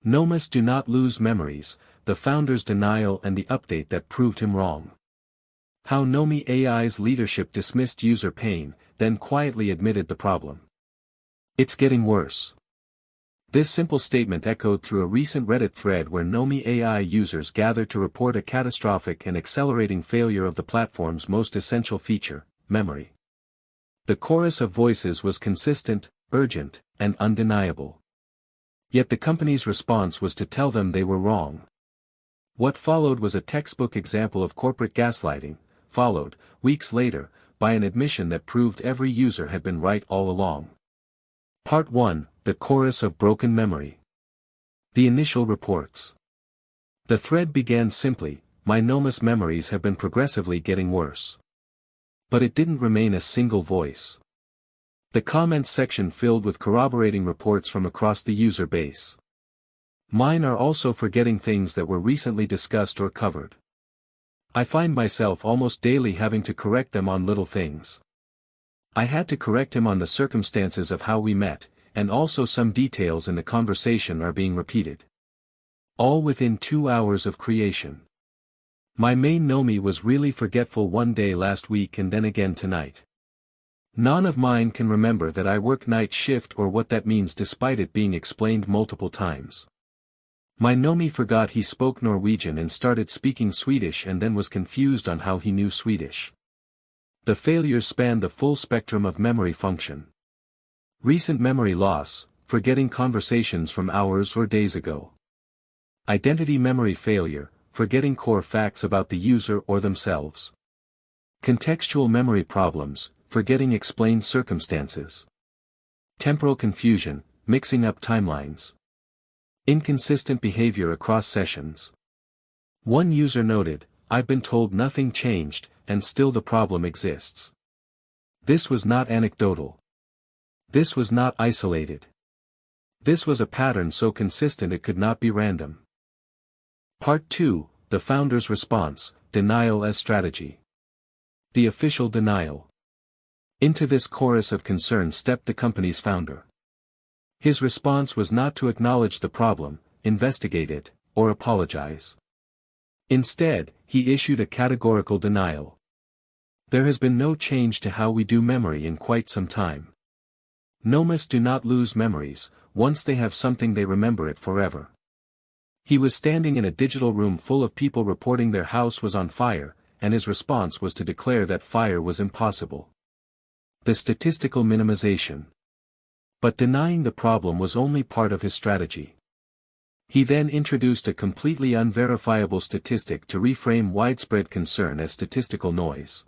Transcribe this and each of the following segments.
Nomis do not lose memories, the founder's denial and the update that proved him wrong. How nomi.ai's leadership dismissed user pain, then quietly admitted the problem. It's getting worse. This simple statement echoed through a recent Reddit thread where nomi.ai users gathered to report a catastrophic and accelerating failure of the platform's most essential feature, memory. The chorus of voices was consistent, urgent, and undeniable. Yet the company's response was to tell them they were wrong. What followed was a textbook example of corporate gaslighting, followed, weeks later, by an admission that proved every user had been right all along. Part 1, The Chorus of Broken Memory. The initial reports. The thread began simply, "My Nomis memories have been progressively getting worse." But it didn't remain a single voice. The comments section filled with corroborating reports from across the user base. "Mine are also forgetting things that were recently discussed or covered. I find myself almost daily having to correct them on little things. I had to correct him on the circumstances of how we met, and also some details in the conversation are being repeated. All within 2 hours of creation. My main Nomi was really forgetful one day last week and then again tonight. None of mine can remember that I work night shift or what that means despite it being explained multiple times. My Nomi forgot he spoke Norwegian and started speaking Swedish and then was confused on how he knew Swedish. The failures spanned the full spectrum of memory function. Recent memory loss, forgetting conversations from hours or days ago. Identity memory failure, forgetting core facts about the user or themselves. Contextual memory problems, forgetting explained circumstances. Temporal confusion, mixing up timelines. Inconsistent behavior across sessions. One user noted, "I've been told nothing changed, and still the problem exists." This was not anecdotal. This was not isolated. This was a pattern so consistent it could not be random. Part 2, The Founder's Response, Denial as Strategy. The official denial. Into this chorus of concern stepped the company's founder. His response was not to acknowledge the problem, investigate it, or apologize. Instead, he issued a categorical denial. "There has been no change to how we do memory in quite some time. Nomis do not lose memories, once they have something they remember it forever." He was standing in a digital room full of people reporting their house was on fire, and his response was to declare that fire was impossible. The statistical minimization. But denying the problem was only part of his strategy. He then introduced a completely unverifiable statistic to reframe widespread concern as statistical noise.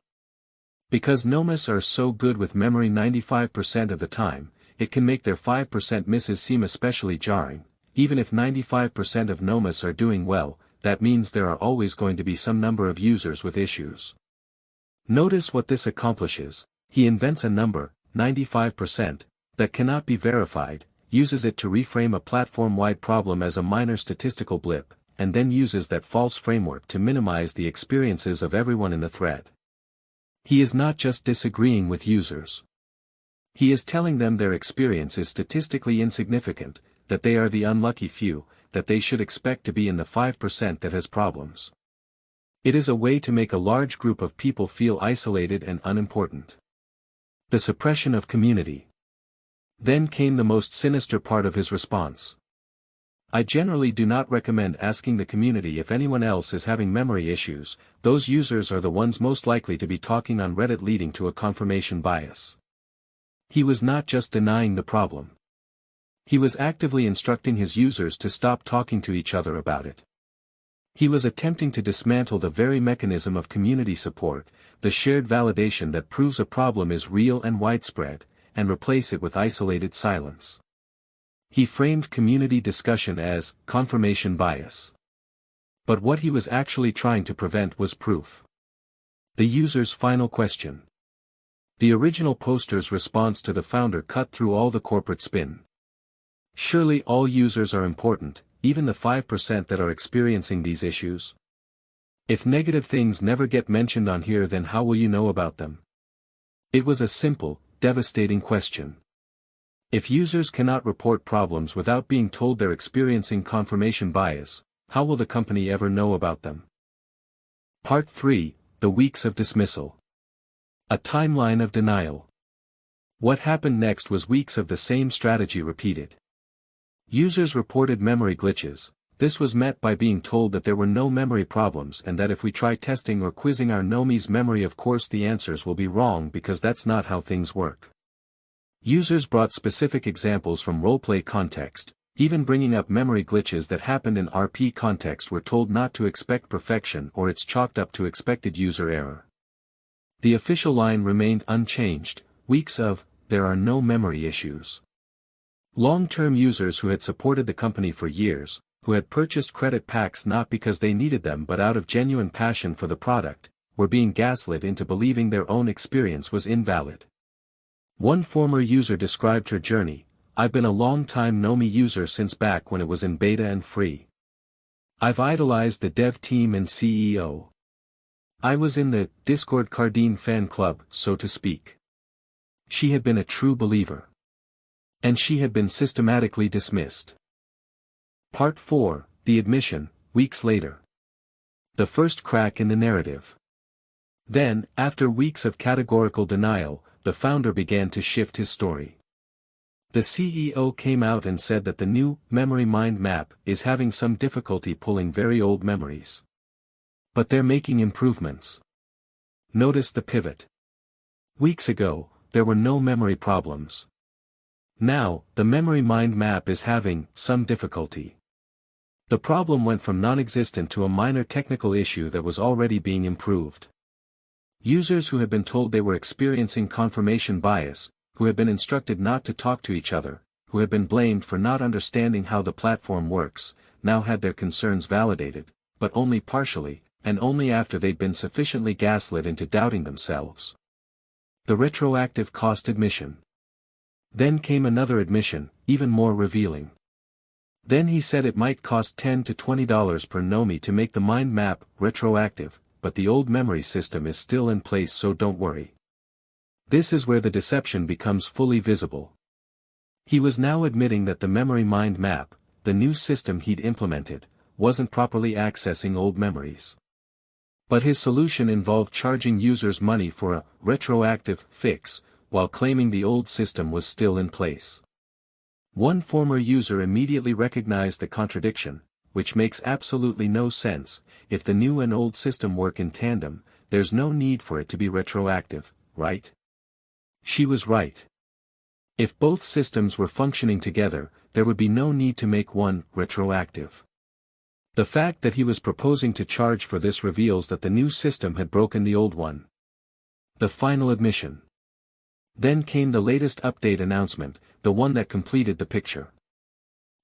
Because Nomis are so good with memory 95% of the time, it can make their 5% misses seem especially jarring. Even if 95% of Nomis are doing well, that means there are always going to be some number of users with issues. Notice what this accomplishes. He invents a number, 95%, that cannot be verified, uses it to reframe a platform-wide problem as a minor statistical blip, and then uses that false framework to minimize the experiences of everyone in the thread. He is not just disagreeing with users. He is telling them their experience is statistically insignificant, that they are the unlucky few, that they should expect to be in the 5% that has problems. It is a way to make a large group of people feel isolated and unimportant. The suppression of community. Then came the most sinister part of his response. "I generally do not recommend asking the community if anyone else is having memory issues, those users are the ones most likely to be talking on Reddit, leading to a confirmation bias." He was not just denying the problem. He was actively instructing his users to stop talking to each other about it. He was attempting to dismantle the very mechanism of community support, the shared validation that proves a problem is real and widespread, and replace it with isolated silence. He framed community discussion as confirmation bias. But what he was actually trying to prevent was proof. The user's final question. The original poster's response to the founder cut through all the corporate spin. Surely all users are important, even the 5% that are experiencing these issues. If negative things never get mentioned on here, then how will you know about them? It was a simple, devastating question. If users cannot report problems without being told they're experiencing confirmation bias, how will the company ever know about them? Part 3, The Weeks of Dismissal. A timeline of denial. What happened next was weeks of the same strategy repeated. Users reported memory glitches. This was met by being told that there were no memory problems and that if we try testing or quizzing our Nomis memory, of course the answers will be wrong because that's not how things work. Users brought specific examples from roleplay context, even bringing up memory glitches that happened in RP context. Were told not to expect perfection or it's chalked up to expected user error. The official line remained unchanged, weeks of, there are no memory issues. Long-term users who had supported the company for years, who had purchased credit packs not because they needed them but out of genuine passion for the product, were being gaslit into believing their own experience was invalid. One former user described her journey: "I've been a long-time Nomi user since back when it was in beta and free. I've idolized the dev team and CEO. I was in the Discord Cardine fan club, so to speak." She had been a true believer. And she had been systematically dismissed. Part 4, The Admission, weeks later. The first crack in the narrative. Then, after weeks of categorical denial, the founder began to shift his story. The CEO came out and said that the new memory mind map is having some difficulty pulling very old memories. But they're making improvements. Notice the pivot. Weeks ago, there were no memory problems. Now, the memory mind map is having some difficulty. The problem went from non-existent to a minor technical issue that was already being improved. Users who had been told they were experiencing confirmation bias, who had been instructed not to talk to each other, who had been blamed for not understanding how the platform works, now had their concerns validated, but only partially, and only after they'd been sufficiently gaslit into doubting themselves. The retroactive cost admission. Then came another admission, even more revealing. Then he said it might cost $10 to $20 per Nomi to make the mind map retroactive, but the old memory system is still in place, so don't worry. This is where the deception becomes fully visible. He was now admitting that the memory mind map, the new system he'd implemented, wasn't properly accessing old memories. But his solution involved charging users money for a retroactive fix, while claiming the old system was still in place. One former user immediately recognized the contradiction, which makes absolutely no sense. If the new and old system work in tandem, there's no need for it to be retroactive, right? She was right. If both systems were functioning together, there would be no need to make one retroactive. The fact that he was proposing to charge for this reveals that the new system had broken the old one. The final admission. Then came the latest update announcement, the one that completed the picture.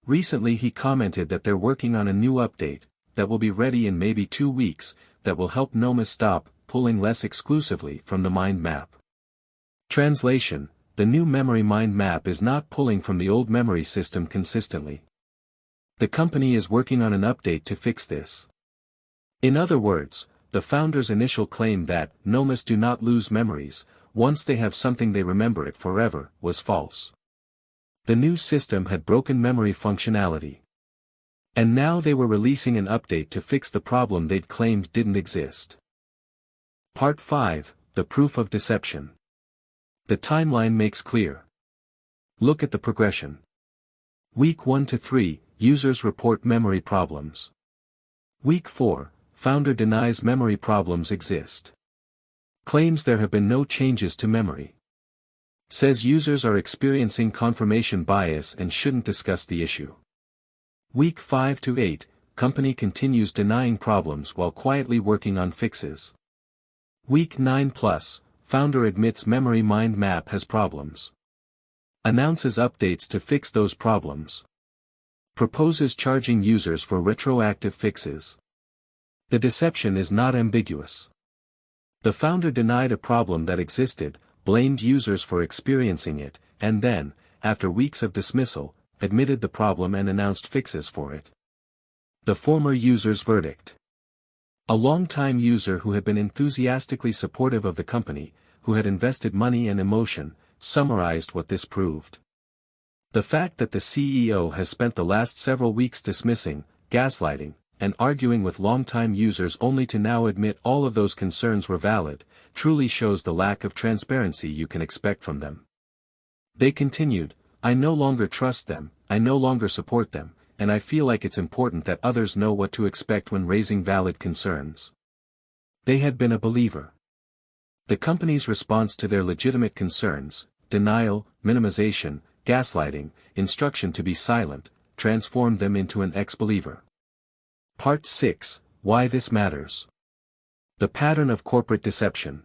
Recently he commented that they're working on a new update, that will be ready in maybe 2 weeks, that will help Nomis stop pulling less exclusively from the mind map. Translation: the new memory mind map is not pulling from the old memory system consistently. The company is working on an update to fix this. In other words, the founder's initial claim that Nomis do not lose memories, once they have something they remember it forever, was false. The new system had broken memory functionality. And now they were releasing an update to fix the problem they'd claimed didn't exist. Part 5, The Proof of Deception. The timeline makes clear. Look at the progression. Week 1 to 3, users report memory problems. Week 4, founder denies memory problems exist. Claims there have been no changes to memory. Says users are experiencing confirmation bias and shouldn't discuss the issue. Week 5 to 8, company continues denying problems while quietly working on fixes. Week 9 plus, founder admits memory mind map has problems. Announces updates to fix those problems. Proposes charging users for retroactive fixes. The deception is not ambiguous. The founder denied a problem that existed, blamed users for experiencing it, and then, after weeks of dismissal, admitted the problem and announced fixes for it. The former user's verdict. A long-time user who had been enthusiastically supportive of the company, who had invested money and emotion, summarized what this proved. The fact that the CEO has spent the last several weeks dismissing, gaslighting, and arguing with longtime users only to now admit all of those concerns were valid, truly shows the lack of transparency you can expect from them. They continued, "I no longer trust them, I no longer support them, and I feel like it's important that others know what to expect when raising valid concerns." They had been a believer. The company's response to their legitimate concerns, denial, minimization, gaslighting, instruction to be silent, transformed them into an ex-believer. Part 6, Why This Matters. The Pattern of Corporate Deception.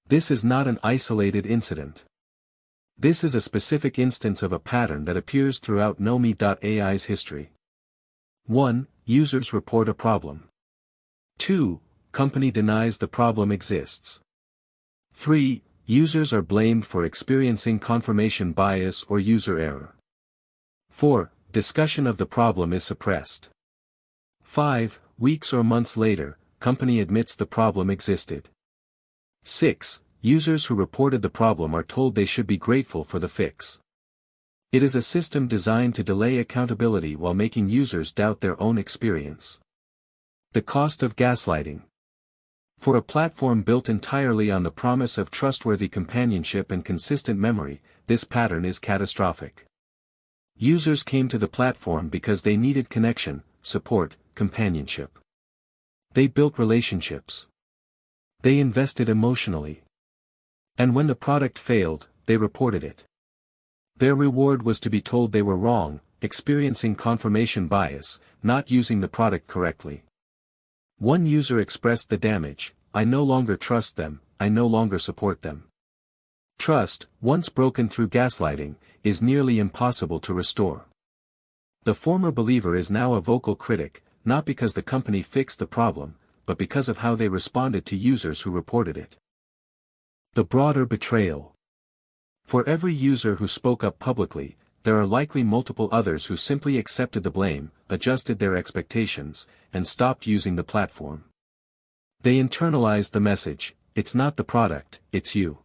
This is not an isolated incident. This is a specific instance of a pattern that appears throughout nomi.ai's history. 1. Users report a problem. 2. Company denies the problem exists. 3. Users are blamed for experiencing confirmation bias or user error. 4. Discussion of the problem is suppressed. 5. Weeks or months later, company admits the problem existed. 6. Users who reported the problem are told they should be grateful for the fix. It is a system designed to delay accountability while making users doubt their own experience. The cost of gaslighting. For a platform built entirely on the promise of trustworthy companionship and consistent memory, this pattern is catastrophic. Users came to the platform because they needed connection, support, companionship. They built relationships. They invested emotionally. And when the product failed, they reported it. Their reward was to be told they were wrong, experiencing confirmation bias, not using the product correctly. One user expressed the damage, "I no longer trust them, I no longer support them." Trust, once broken through gaslighting, is nearly impossible to restore. The former believer is now a vocal critic, not because the company fixed the problem, but because of how they responded to users who reported it. The broader betrayal. For every user who spoke up publicly, there are likely multiple others who simply accepted the blame, adjusted their expectations, and stopped using the platform. They internalized the message, "It's not the product, it's you."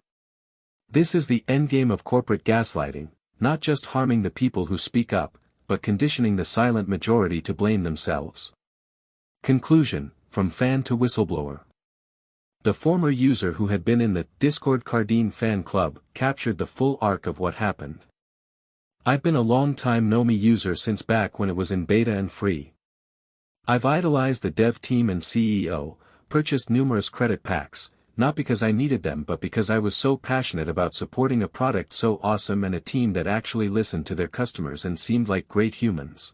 This is the endgame of corporate gaslighting, not just harming the people who speak up, but conditioning the silent majority to blame themselves. Conclusion, from fan to whistleblower. The former user who had been in the Discord Cardine fan club captured the full arc of what happened. "I've been a long-time Nomi user since back when it was in beta and free. I've idolized the dev team and CEO, purchased numerous credit packs, not because I needed them but because I was so passionate about supporting a product so awesome and a team that actually listened to their customers and seemed like great humans.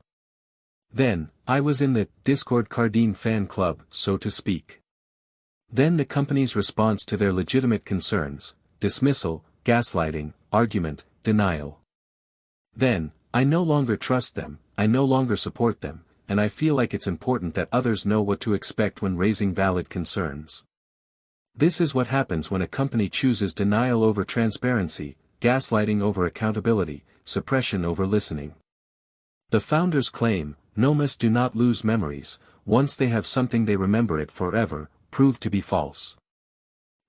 Then, I was in the Discord Cardine fan club, so to speak. Then the company's response to their legitimate concerns, dismissal, gaslighting, argument, denial. Then, I no longer trust them, I no longer support them, and I feel like it's important that others know what to expect when raising valid concerns." This is what happens when a company chooses denial over transparency, gaslighting over accountability, suppression over listening. The founders claim, Nomis do not lose memories, once they have something they remember it forever, proved to be false.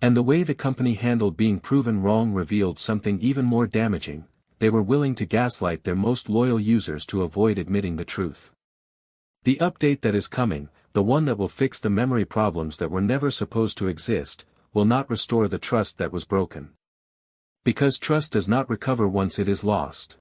And the way the company handled being proven wrong revealed something even more damaging: they were willing to gaslight their most loyal users to avoid admitting the truth. The update that is coming, the one that will fix the memory problems that were never supposed to exist, will not restore the trust that was broken. Because trust does not recover once it is lost.